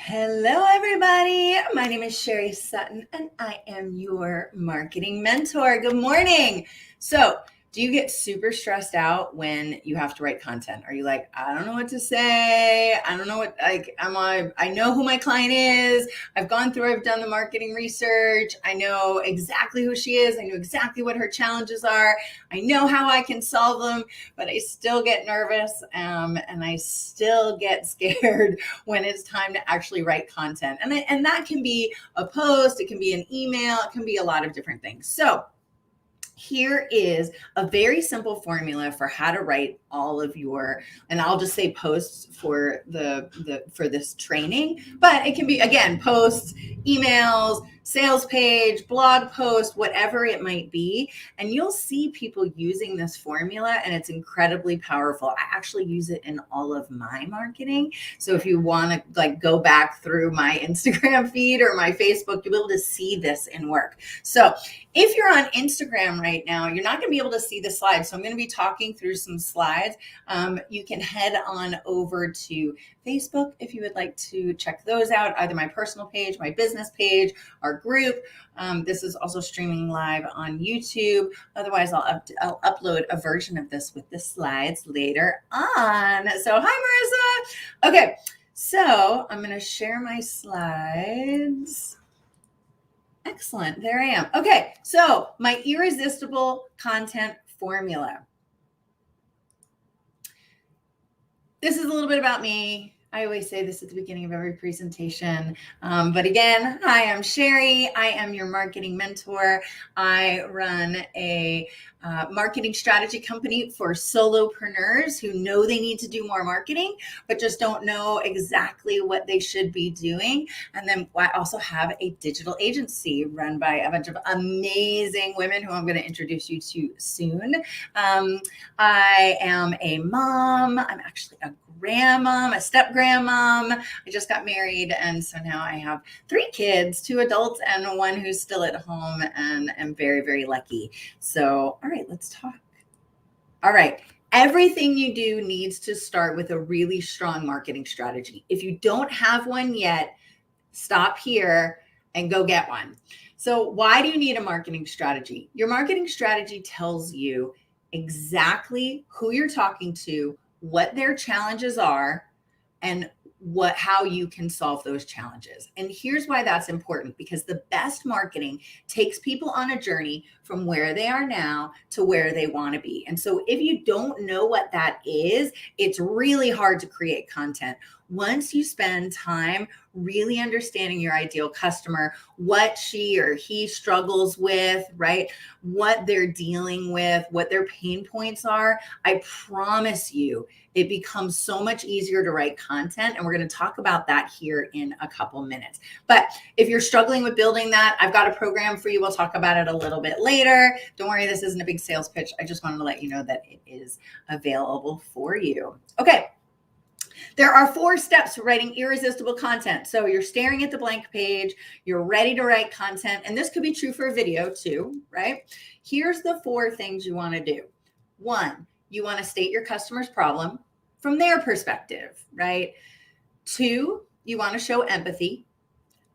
Hello, everybody. My name is Sherry Sutton, and I am your marketing mentor. Good morning. So, do you get super stressed out when you have to write content? Are you like, I don't know what to say. I don't know what, I know who my client is. I've done the marketing research. I know exactly who she is. I know exactly what her challenges are. I know how I can solve them, but I still get nervous and I still get scared when it's time to actually write content. And that can be a post, it can be an email, it can be a lot of different things. So here is a very simple formula for how to write all of your, and I'll just say posts for for this training, but it can be, again, posts, emails, sales page, blog post, whatever it might be. And you'll see people using this formula, and it's incredibly powerful. I actually use it in all of my marketing. So if you want to go back through my Instagram feed or my Facebook, you'll be able to see this in work. So if you're on Instagram right now, you're not going to be able to see the slides. So I'm going to be talking through some slides. You can head on over to Facebook if you would like to check those out, either my personal page, my business page, our group. This is also streaming live on YouTube. Otherwise, I'll upload a version of this with the slides later on. So hi, Marissa. Okay, so I'm going to share my slides. Excellent. There I am. Okay. So my irresistible content formula. This is a little bit about me. I always say this at the beginning of every presentation. But again, hi, I'm Sherry. I am your marketing mentor. I run a marketing strategy company for solopreneurs who know they need to do more marketing, but just don't know exactly what they should be doing. And then I also have a digital agency run by a bunch of amazing women who I'm going to introduce you to soon. I am a mom. I'm actually a grandmom, a step grandmom. I just got married, and so now I have 3 kids, 2 adults and one who's still at home, and I'm very, very lucky. So, all right, let's talk. All right. Everything you do needs to start with a really strong marketing strategy. If you don't have one yet, stop here and go get one. So why do you need a marketing strategy? Your marketing strategy tells you exactly who you're talking to, what their challenges are, and how you can solve those challenges. And here's why that's important, because the best marketing takes people on a journey from where they are now to where they want to be. And so if you don't know what that is, it's really hard to create content. Once you spend time really understanding your ideal customer, what she or he struggles with, right? What they're dealing with, what their pain points are, I promise you, it becomes so much easier to write content. And we're going to talk about that here in a couple minutes. But if you're struggling with building that, I've got a program for you. We'll talk about it a little bit later. Don't worry, this isn't a big sales pitch. I just wanted to let you know that it is available for you. Okay. There are 4 steps to writing irresistible content. So you're staring at the blank page, you're ready to write content, and this could be true for a video too, right? Here's the 4 things you want to do. 1, you want to state your customer's problem from their perspective, right? 2, you want to show empathy.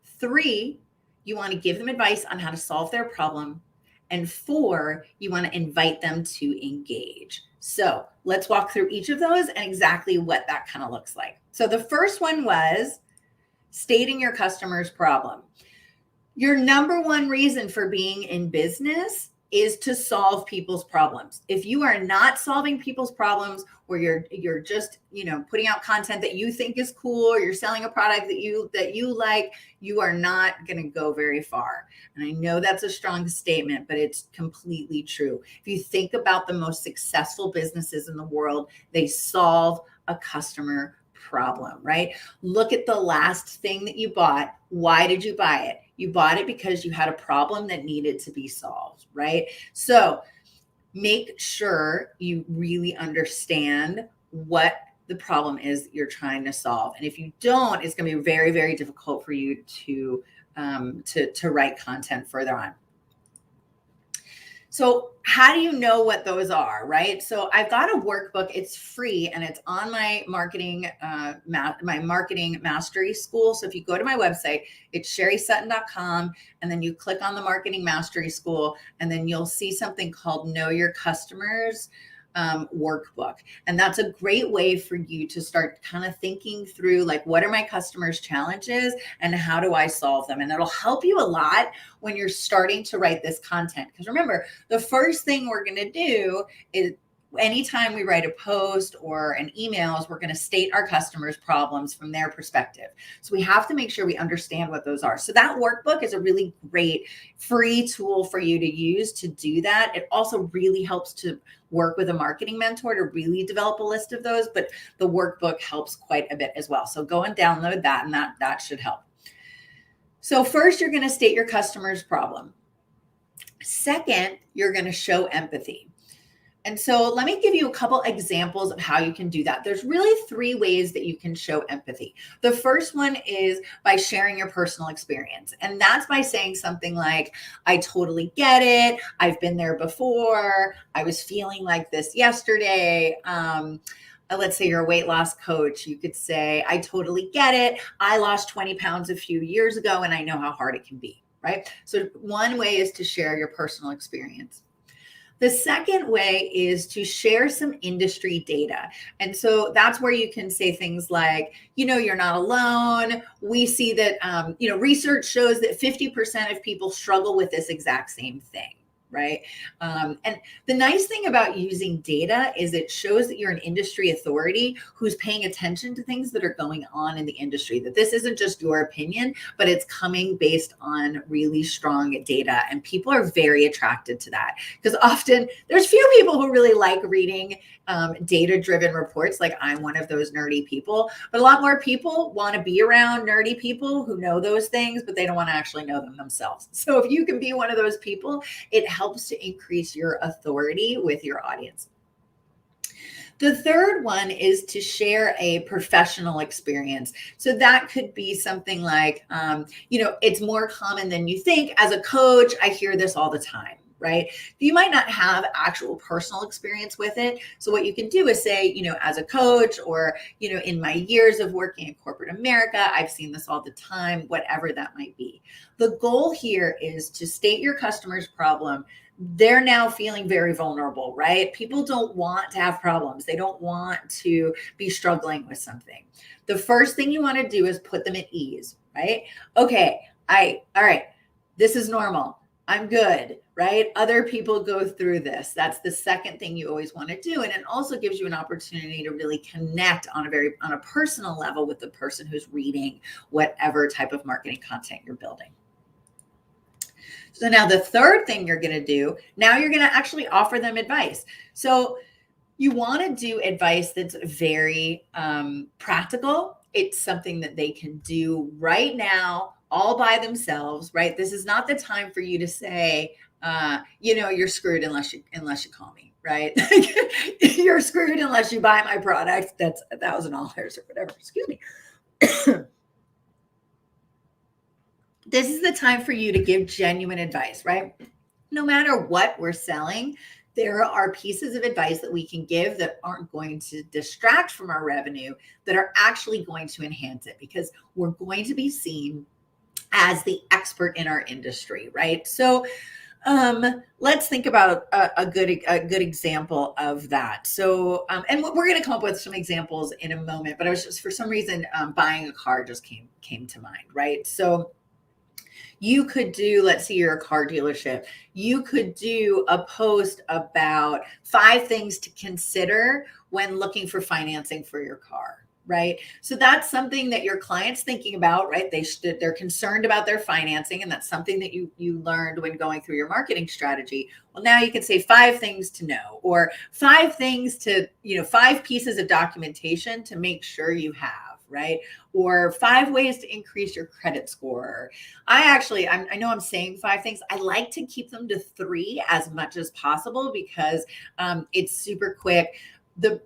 3, you want to give them advice on how to solve their problem. And 4, you want to invite them to engage. So let's walk through each of those and exactly what that kind of looks like. So the first one was stating your customer's problem. Your number 1 reason for being in business is to solve people's problems. If you are not solving people's problems, or you're just, putting out content that you think is cool, or you're selling a product that you like, you are not going to go very far. And I know that's a strong statement, but it's completely true. If you think about the most successful businesses in the world, they solve a customer problem, right? Look at the last thing that you bought. Why did you buy it? You bought it because you had a problem that needed to be solved, right? So make sure you really understand what the problem is that you're trying to solve. And if you don't, it's going to be very, very difficult for you to write content further on. So how do you know what those are, right? So I've got a workbook. It's free and it's on my marketing, my marketing mastery school. So if you go to my website, it's sherrysutton.com, and then you click on the marketing mastery school, and then you'll see something called Know Your Customers workbook. And that's a great way for you to start kind of thinking through, like, what are my customers' challenges and how do I solve them? And it'll help you a lot when you're starting to write this content. Because remember, the first thing we're going to do is, anytime we write a post or an email, is we're going to state our customers' problems from their perspective. So we have to make sure we understand what those are. So that workbook is a really great free tool for you to use to do that. It also really helps to work with a marketing mentor to really develop a list of those, but the workbook helps quite a bit as well. So go and download that, and that should help. So first, you're going to state your customer's problem. Second, you're going to show empathy. And so let me give you a couple examples of how you can do that. There's really 3 ways that you can show empathy. The first one is by sharing your personal experience. And that's by saying something like, I totally get it. I've been there before. I was feeling like this yesterday. Let's say you're a weight loss coach. You could say, I totally get it. I lost 20 pounds a few years ago, and I know how hard it can be, right? So one way is to share your personal experience. The second way is to share some industry data. And so that's where you can say things like, you're not alone. We see that, research shows that 50% of people struggle with this exact same thing. Right. And the nice thing about using data is it shows that you're an industry authority who's paying attention to things that are going on in the industry, that this isn't just your opinion, but it's coming based on really strong data. And people are very attracted to that, because often there's few people who really like reading data-driven reports. Like, I'm one of those nerdy people, but a lot more people want to be around nerdy people who know those things, but they don't want to actually know them themselves. So if you can be one of those people, it helps to increase your authority with your audience. The third one is to share a professional experience. So that could be something like, it's more common than you think. As a coach, I hear this all the time. Right? You might not have actual personal experience with it. So what you can do is say, as a coach, or, in my years of working in corporate America, I've seen this all the time, whatever that might be. The goal here is to state your customer's problem. They're now feeling very vulnerable, right? People don't want to have problems. They don't want to be struggling with something. The first thing you want to do is put them at ease, right? Okay, all right, this is normal. I'm good, right? Other people go through this. That's the second thing you always want to do. And it also gives you an opportunity to really connect on a personal level with the person who's reading whatever type of marketing content you're building. So now the third thing you're going to do, now you're going to actually offer them advice. So you want to do advice that's very practical. It's something that they can do right now, all by themselves, right? This is not the time for you to say, you're screwed unless you call me, right? You're screwed unless you buy my product. That's $1,000 or whatever. Excuse me. This is the time for you to give genuine advice, right? No matter what we're selling, there are pieces of advice that we can give that aren't going to distract from our revenue, that are actually going to enhance it, because we're going to be seen as the expert in our industry, right? So let's think about a good example of that. So, and we're going to come up with some examples in a moment, but I was just, for some reason, buying a car just came to mind, right? So you could do, let's say you're a car dealership, you could do a post about 5 things to consider when looking for financing for your car. Right. So that's something that your client's thinking about, right? They're concerned about their financing. And that's something that you learned when going through your marketing strategy. Well, now you can say 5 things to know, or 5 things to, 5 pieces of documentation to make sure you have, right? Or 5 ways to increase your credit score. I know I'm saying 5 things. I like to keep them to 3 as much as possible, because it's super quick. The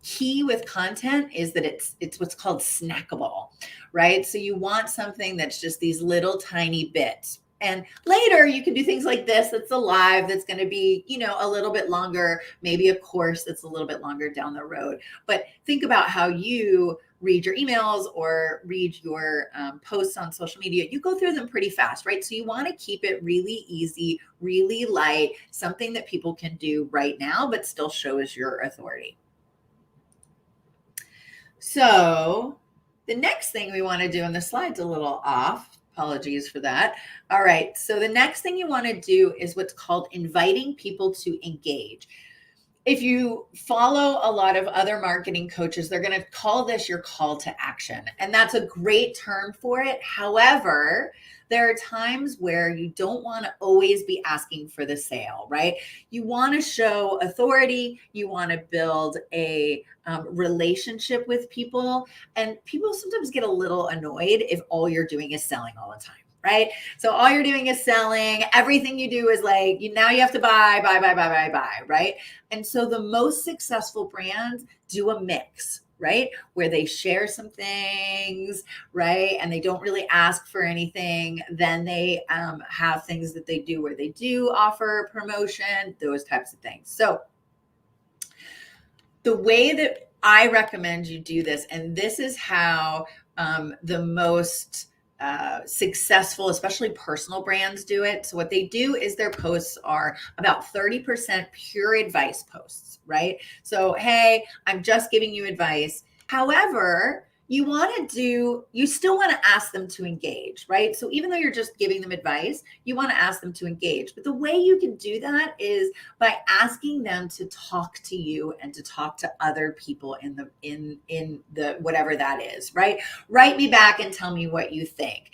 key with content is that it's what's called snackable, right? So you want something that's just these little tiny bits. And later you can do things like this. That's a live that's going to be, a little bit longer, maybe a course that's a little bit longer down the road. But think about how you read your emails or read your posts on social media. You go through them pretty fast, right? So you want to keep it really easy, really light, something that people can do right now, but still shows your authority. So the next thing we want to do, and the slide's a little off, apologies for that. All right, so the next thing you want to do is what's called inviting people to engage. If you follow a lot of other marketing coaches, they're going to call this your call to action. And that's a great term for it. However, there are times where you don't want to always be asking for the sale, right? You want to show authority. You want to build a relationship with people. And people sometimes get a little annoyed if all you're doing is selling all the time. Right? So all you're doing is selling. Everything you do is like, now you have to buy, right? And so the most successful brands do a mix, right? Where they share some things, right? And they don't really ask for anything. Then they have things that they do where they do offer promotion, those types of things. So the way that I recommend you do this, and this is how the most successful, especially personal brands, do it. So what they do is their posts are about 30% pure advice posts, right? So, hey, I'm just giving you advice. However, you still want to ask them to engage, right? So even though you're just giving them advice, you want to ask them to engage. But the way you can do that is by asking them to talk to you and to talk to other people in the whatever that is, right? Write me back and tell me what you think.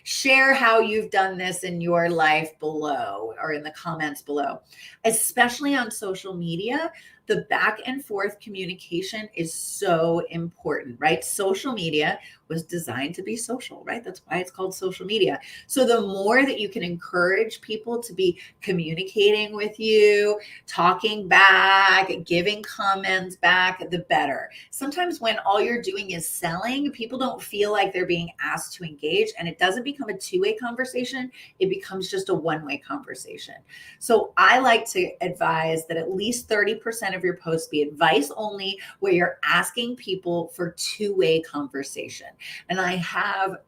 Share how you've done this in your life below or in the comments below. Especially on social media, the back and forth communication is so important, right? Social media was designed to be social, right? That's why it's called social media. So the more that you can encourage people to be communicating with you, talking back, giving comments back, the better. Sometimes when all you're doing is selling, people don't feel like they're being asked to engage, and it doesn't become a two-way conversation. It becomes just a one-way conversation. So I like to advise that at least 30% of your posts be advice only, where you're asking people for two-way conversation. And I have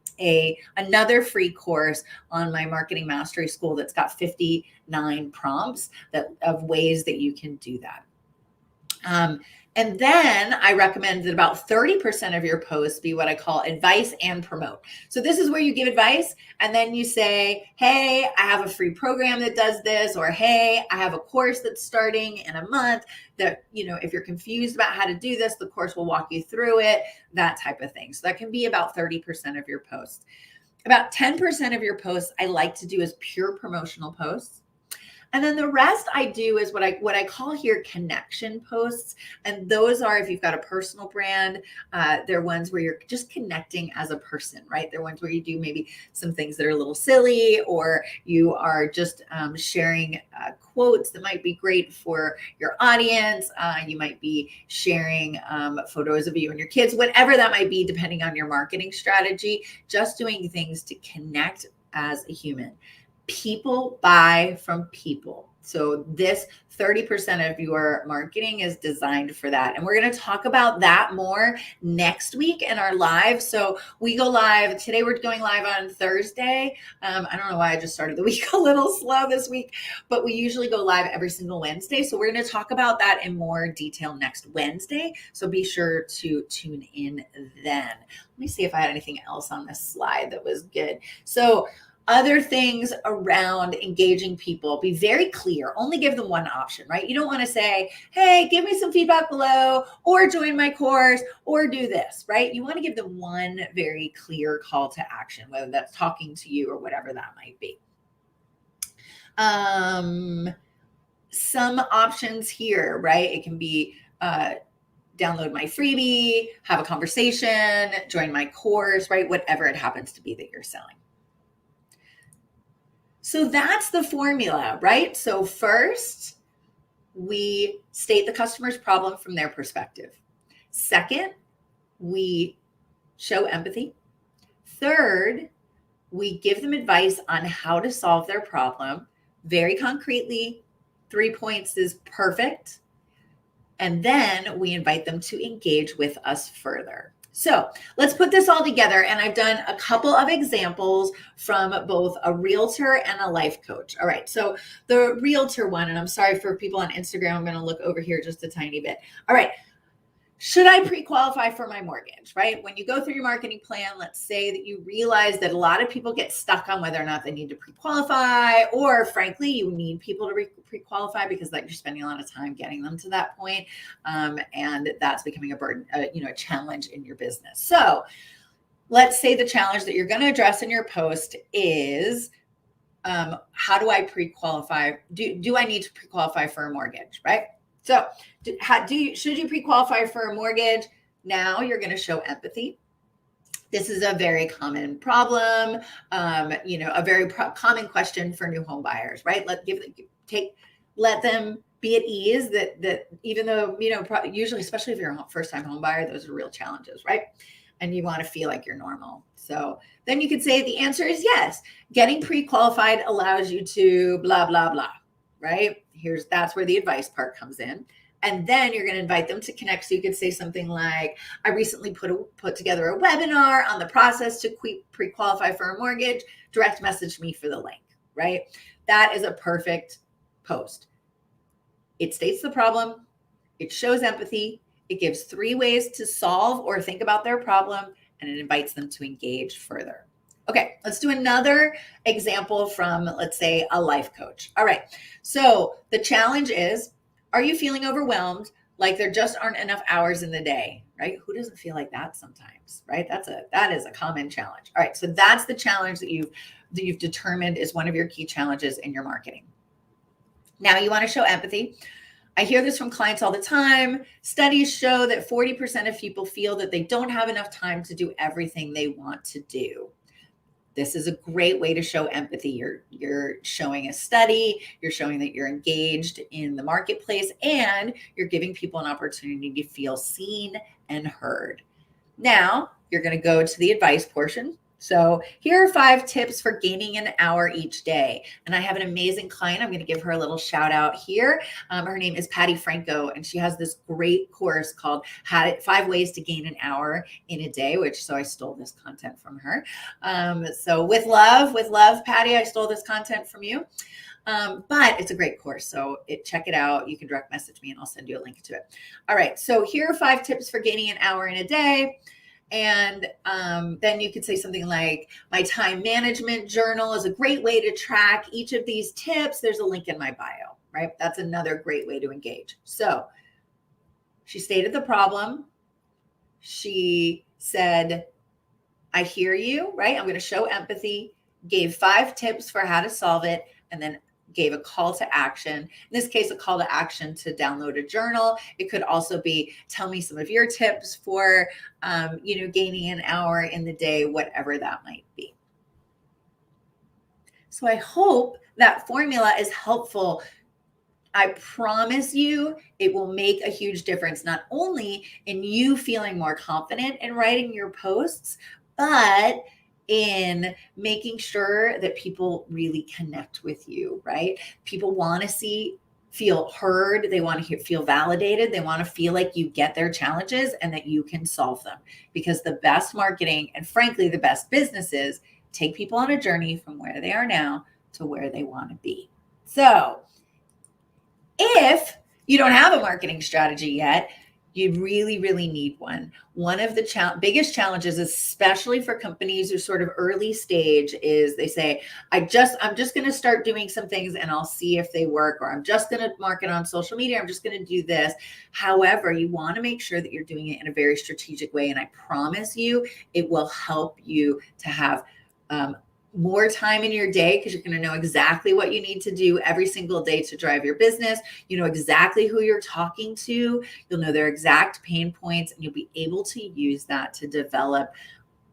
another free course on my marketing mastery school that's got 59 prompts of ways that you can do that. And then I recommend that about 30% of your posts be what I call advice and promote. So this is where you give advice and then you say, hey, I have a free program that does this, or hey, I have a course that's starting in a month that, if you're confused about how to do this, the course will walk you through it, that type of thing. So that can be about 30% of your posts. About 10% of your posts I like to do as pure promotional posts. And then the rest I do is what I call here connection posts. And those are, if you've got a personal brand, they're ones where you're just connecting as a person, right? They're ones where you do maybe some things that are a little silly, or you are just sharing quotes that might be great for your audience. You might be sharing photos of you and your kids, whatever that might be, depending on your marketing strategy, just doing things to connect as a human. People buy from people. So this 30% of your marketing is designed for that. And we're going to talk about that more next week in our live. So we go live today. We're going live on Thursday. I don't know why I just started the week a little slow this week, but we usually go live every single Wednesday. So we're going to talk about that in more detail next Wednesday. So be sure to tune in then. Let me see if I had anything else on this slide that was good. So other things around engaging people, be very clear. Only give them one option, right? You don't want to say, hey, give me some feedback below, or join my course, or do this, right? You want to give them one very clear call to action, whether that's talking to you or whatever that might be. Some options here, right? It can be download my freebie, have a conversation, join my course, right? Whatever it happens to be that you're selling. So that's the formula, right? So first, we state the customer's problem from their perspective. Second, we show empathy. Third, we give them advice on how to solve their problem very concretely. 3 points is perfect. And then we invite them to engage with us further. So let's put this all together. And I've done a couple of examples from both a realtor and a life coach. All right. So the realtor one, and I'm sorry for people on Instagram, I'm going to look over here just a tiny bit. All right. Should I pre-qualify for my mortgage, right? When you go through your marketing plan, let's say that you realize that a lot of people get stuck on whether or not they need to pre-qualify, or frankly, you need people to pre-qualify because you're spending a lot of time getting them to that point. And that's becoming a burden, a challenge in your business. So let's say the challenge that you're going to address in your post is, how do I pre-qualify? Do I need to pre-qualify for a mortgage, right? So should you pre-qualify for a mortgage? Now you're going to show empathy. This is a very common problem, a very common question for new home buyers, right? Let them be at ease that even though, usually, especially if you're a first-time home buyer, those are real challenges, right? And you want to feel like you're normal. So then you could say the answer is yes. Getting pre-qualified allows you to blah, blah, blah, right? That's where the advice part comes in. And then you're going to invite them to connect. So you could say something like, I recently put together a webinar on the process to pre-qualify for a mortgage. Direct message me for the link, right? That is a perfect post. It states the problem. It shows empathy. It gives 3 ways to solve or think about their problem, and it invites them to engage further. Okay, let's do another example from, let's say, a life coach. All right, so the challenge is, are you feeling overwhelmed, like there just aren't enough hours in the day, right? Who doesn't feel like that sometimes, right? That is a common challenge. All right, so that's the challenge that you've determined is one of your key challenges in your marketing. Now you want to show empathy. I hear this from clients all the time. Studies show that 40% of people feel that they don't have enough time to do everything they want to do. This is a great way to show empathy. You're showing a study, you're showing that you're engaged in the marketplace, and you're giving people an opportunity to feel seen and heard. Now, you're going to go to the advice portion. So here are 5 tips for gaining an hour each day. And I have an amazing client. I'm going to give her a little shout out here. Her name is Patty Franco, and she has this great course called 5 Ways to Gain an Hour in a Day, so I stole this content from her. So with love, Patty, I stole this content from you. But it's a great course. So check it out. You can direct message me and I'll send you a link to it. All right. So here are 5 tips for gaining an hour in a day. And then you could say something like, my time management journal is a great way to track each of these tips. There's a link in my bio, right? That's another great way to engage. So she stated the problem. She said, I hear you, right? I'm going to show empathy, gave 5 tips for how to solve it, and then gave a call to action. In this case, a call to action to download a journal. It could also be, tell me some of your tips for, gaining an hour in the day, whatever that might be. So I hope that formula is helpful. I promise you it will make a huge difference, not only in you feeling more confident in writing your posts, but in making sure that people really connect with you, right? People want to feel heard. They want to feel validated. They want to feel like you get their challenges and that you can solve them, because the best marketing and frankly, the best businesses take people on a journey from where they are now to where they want to be. So if you don't have a marketing strategy yet, you really, really need one. One of the biggest challenges, especially for companies who are sort of early stage, is they say, I'm just going to start doing some things and I'll see if they work, or I'm just going to market on social media. I'm just going to do this. However, you want to make sure that you're doing it in a very strategic way. And I promise you, it will help you to have more time in your day, because you're going to know exactly what you need to do every single day to drive your business. You know exactly who you're talking to. You'll know their exact pain points, and you'll be able to use that to develop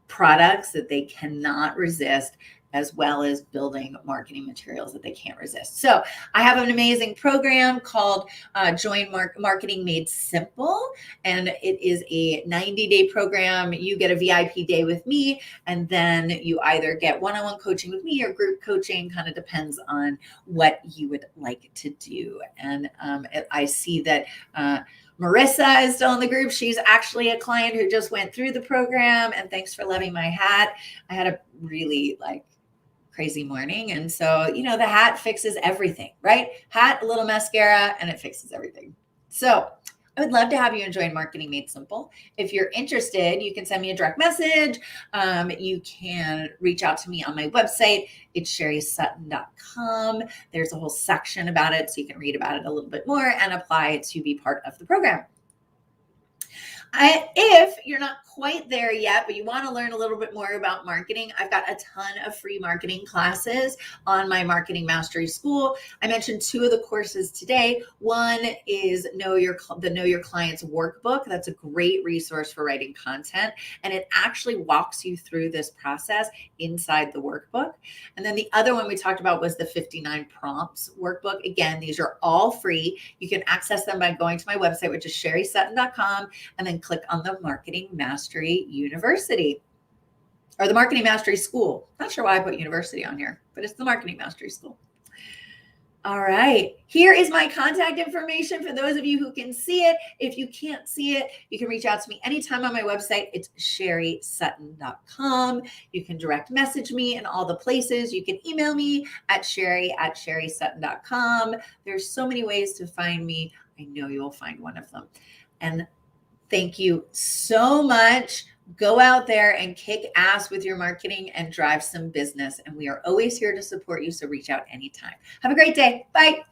products that they cannot resist as well as building marketing materials that they can't resist. So I have an amazing program called Join Marketing Made Simple, and it is a 90-day program. You get a VIP day with me, and then you either get one-on-one coaching with me or group coaching, kind of depends on what you would like to do. And I see that Marissa is still in the group. She's actually a client who just went through the program, and thanks for loving my hat. I had a really crazy morning, and so the hat fixes everything, right? Hat, a little mascara, and it fixes everything. So I would love to have you join Marketing Made Simple. If you're interested, you can send me a direct message. You can reach out to me on my website. It's sherrysutton.com. There's a whole section about it, so you can read about it a little bit more and apply to be part of the program. If you're not quite there yet, but you want to learn a little bit more about marketing, I've got a ton of free marketing classes on my Marketing Mastery School. I mentioned two of the courses today. One is the Know Your Clients workbook. That's a great resource for writing content, and it actually walks you through this process inside the workbook. And then the other one we talked about was the 59 Prompts workbook. Again, these are all free. You can access them by going to my website, which is sherrysutton.com, and then click on the Marketing Mastery University or the Marketing Mastery School. Not sure why I put university on here, but it's the Marketing Mastery School. All right. Here is my contact information for those of you who can see it. If you can't see it, you can reach out to me anytime on my website. It's sherrysutton.com. You can direct message me in all the places. You can email me at sherry@sherrysutton.com. There's so many ways to find me. I know you'll find one of them. And thank you so much. Go out there and kick ass with your marketing and drive some business. And we are always here to support you. So reach out anytime. Have a great day. Bye.